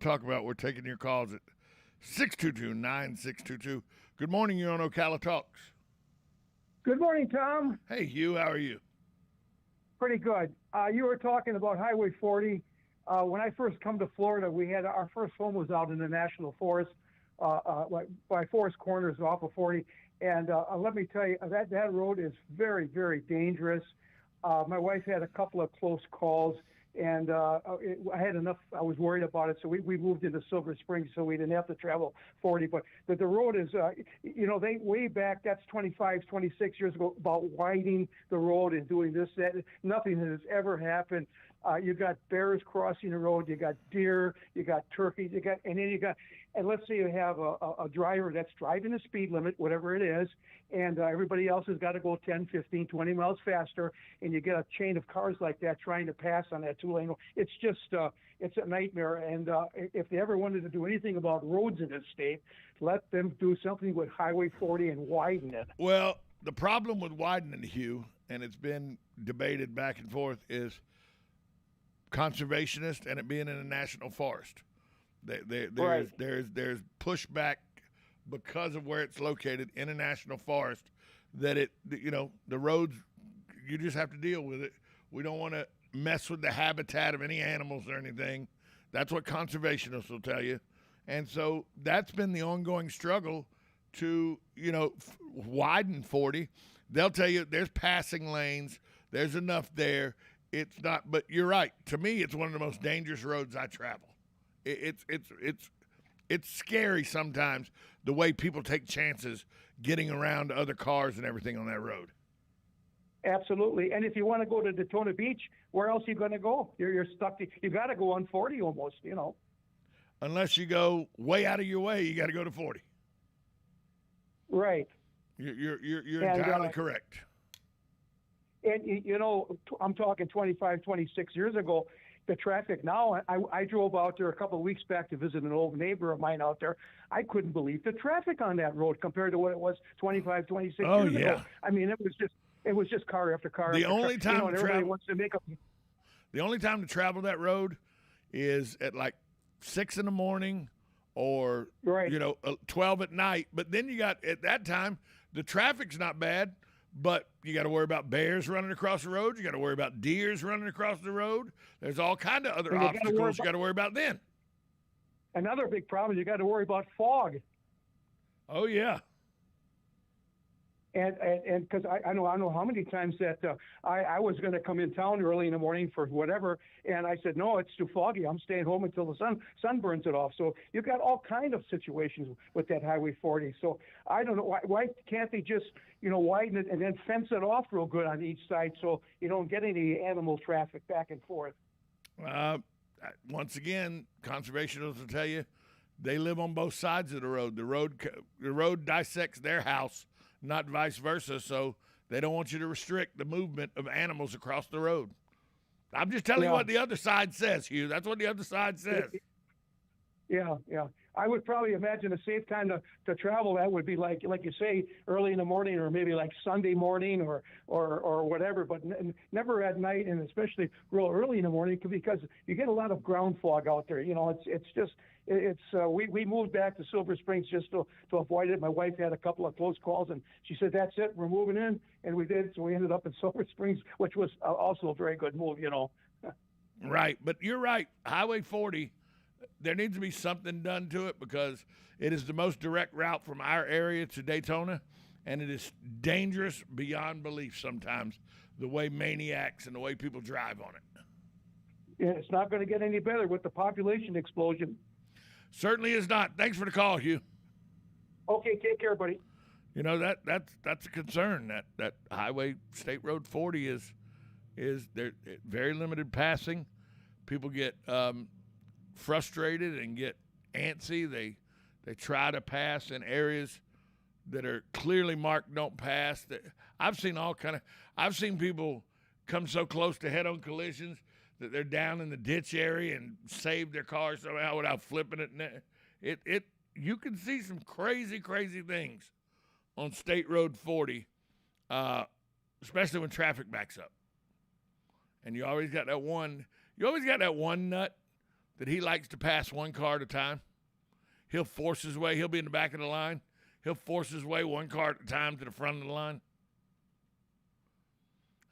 talk about. We're taking your calls at 622-9622. Good morning. You're on Ocala Talks. Good morning, Tom. Hey, Hugh. How are you? Pretty good. You were talking about Highway 40. When I first come to Florida, we had our first home was out in the National Forest, by Forest Corners off of 40. And let me tell you, that road is very, very dangerous. My wife had a couple of close calls, and I had enough. I was worried about it, so we moved into Silver Springs so we didn't have to travel 40. But the road is, they way back, that's 25, 26 years ago, about widening the road and doing this, that. Nothing has ever happened. You got bears crossing the road, you got deer, you got turkeys, and let's say you have a driver that's driving the speed limit, whatever it is, and everybody else has got to go 10, 15, 20 miles faster, and you get a chain of cars like that trying to pass on that two-lane road. It's just, it's a nightmare, and if they ever wanted to do anything about roads in this state, let them do something with Highway 40 and widen it. Well, the problem with widening, Hugh, and it's been debated back and forth, is conservationist and it being in a national forest. There's pushback because of where it's located in a national forest that the roads, you just have to deal with it. We don't want to mess with the habitat of any animals or anything. That's what conservationists will tell you. And so that's been the ongoing struggle to, widen 40. They'll tell you there's passing lanes, there's enough there. It's not, but you're right. To me, it's one of the most dangerous roads I travel. It's scary sometimes the way people take chances getting around other cars and everything on that road. Absolutely. And if you want to go to Daytona Beach, where else are you going to go? You're stuck. You got to go on 40 almost, Unless you go way out of your way, you got to go to 40. Right. You're entirely correct. And, I'm talking 25, 26 years ago, the traffic now, I drove out there a couple of weeks back to visit an old neighbor of mine out there. I couldn't believe the traffic on that road compared to what it was 25, 26 years ago. I mean, it was just car after car. The only time and everybody wants to make up. The only time to travel that road is at like 6 in the morning or, 12 at night. But then you got, at that time, the traffic's not bad. But you got to worry about bears running across the road. You got to worry about deers running across the road. There's all kind of other obstacles you got to worry about then. Another big problem, you got to worry about fog. Oh, yeah. And because I know how many times that I was going to come in town early in the morning for whatever, and I said, no, it's too foggy. I'm staying home until the sun burns it off. So you've got all kind of situations with that Highway 40. So I don't know, why can't they just, widen it and then fence it off real good on each side so you don't get any animal traffic back and forth? Once again, conservationists will tell you they live on both sides of the road. The road dissects their house, not vice versa, so they don't want you to restrict the movement of animals across the road. I'm just telling you what the other side says, Hugh. That's what the other side says. Yeah. I would probably imagine a safe time to travel, that would be like you say, early in the morning or maybe like Sunday morning or whatever, but never at night, and especially real early in the morning because you get a lot of ground fog out there. We moved back to Silver Springs just to avoid it. My wife had a couple of close calls, and she said, that's it, we're moving in, and we did. So we ended up in Silver Springs, which was also a very good move, Right, but you're right. Highway 40, there needs to be something done to it because it is the most direct route from our area to Daytona, and it is dangerous beyond belief sometimes, the way maniacs and the way people drive on it. Yeah, it's not going to get any better with the population explosion. Certainly is not. Thanks for the call, Hugh. Okay, take care, buddy. That's a concern. That Highway State Road 40 is there very limited passing. People get frustrated and get antsy. They try to pass in areas that are clearly marked don't pass. I've seen people come so close to head-on collisions that they're down in the ditch area and save their car somehow without flipping it. You can see some crazy things on State Road 40, especially when traffic backs up. And you always got that one nut that he likes to pass one car at a time. He'll force his way. He'll be in the back of the line. He'll force his way one car at a time to the front of the line.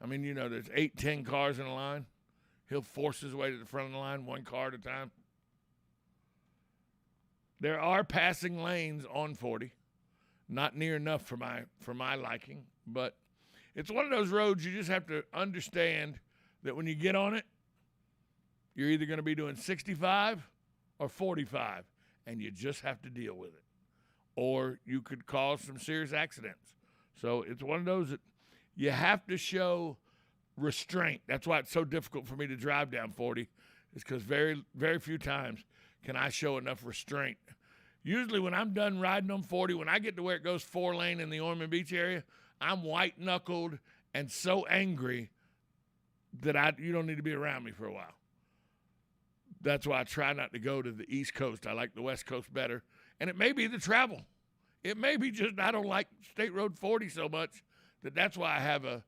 I mean, you know, there's 8, 10 cars in a line. He'll force his way to the front of the line one car at a time. There are passing lanes on 40. Not near enough for my liking, but it's one of those roads you just have to understand that when you get on it, you're either going to be doing 65 or 45, and you just have to deal with it. Or you could cause some serious accidents. So it's one of those that you have to show restraint. That's why it's so difficult for me to drive down 40, is because very, very few times can I show enough restraint. Usually when I'm done riding on 40, when I get to where it goes 4-lane in the Ormond Beach area, I'm white-knuckled and so angry that you don't need to be around me for a while. That's why I try not to go to the East Coast. I like the West Coast better. And it may be the travel. It may be just I don't like State Road 40 so much that's why I have a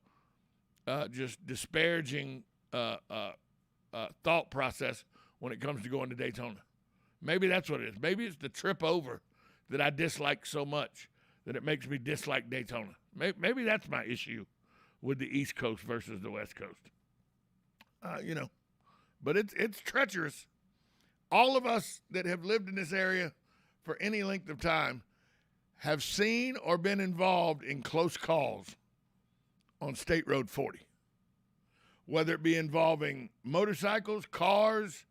just disparaging thought process when it comes to going to Daytona. Maybe that's what it is. Maybe it's the trip over that I dislike so much that it makes me dislike Daytona. Maybe that's my issue with the East Coast versus the West Coast. But it's treacherous. All of us that have lived in this area for any length of time have seen or been involved in close calls on State Road 40, whether it be involving motorcycles, cars,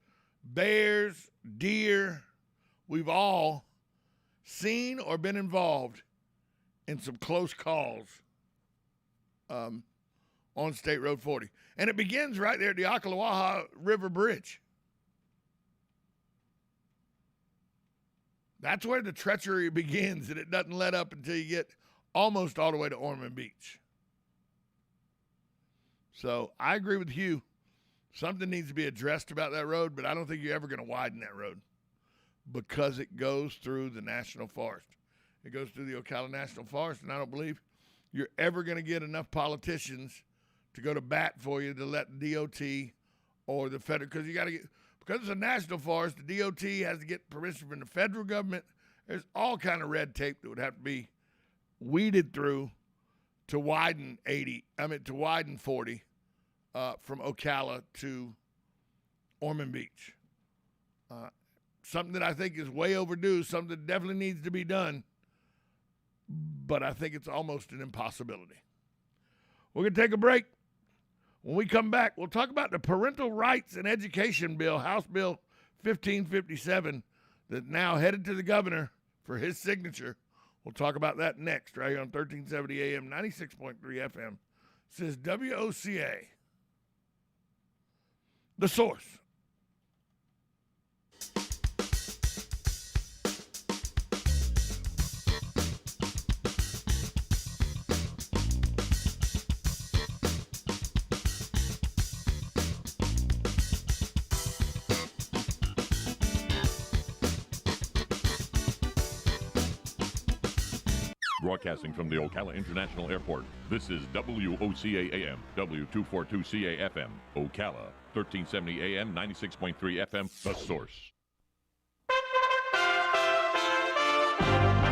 bears, deer. We've all seen or been involved in some close calls on State Road 40. And it begins right there at the Ocala River Bridge. That's where the treachery begins, and it doesn't let up until you get almost all the way to Ormond Beach. So I agree with Hugh. Something needs to be addressed about that road, but I don't think you're ever going to widen that road because it goes through the National Forest. It goes through the Ocala National Forest, and I don't believe you're ever going to get enough politicians to go to bat for you to let the DOT or the federal, because it's a national forest, the DOT has to get permission from the federal government. There's all kind of red tape that would have to be weeded through to widen 40 from Ocala to Ormond Beach. Something that I think is way overdue, something that definitely needs to be done, but I think it's almost an impossibility. We're going to take a break. When we come back, we'll talk about the Parental Rights and Education Bill, House Bill 1557, that's now headed to the governor for his signature. We'll talk about that next, right here on 1370 AM, 96.3 FM. This is WOCA, The Source. Broadcasting from the Ocala International Airport, this is WOCA AM, W242CA FM, Ocala, 1370 AM, 96.3 FM, The Source.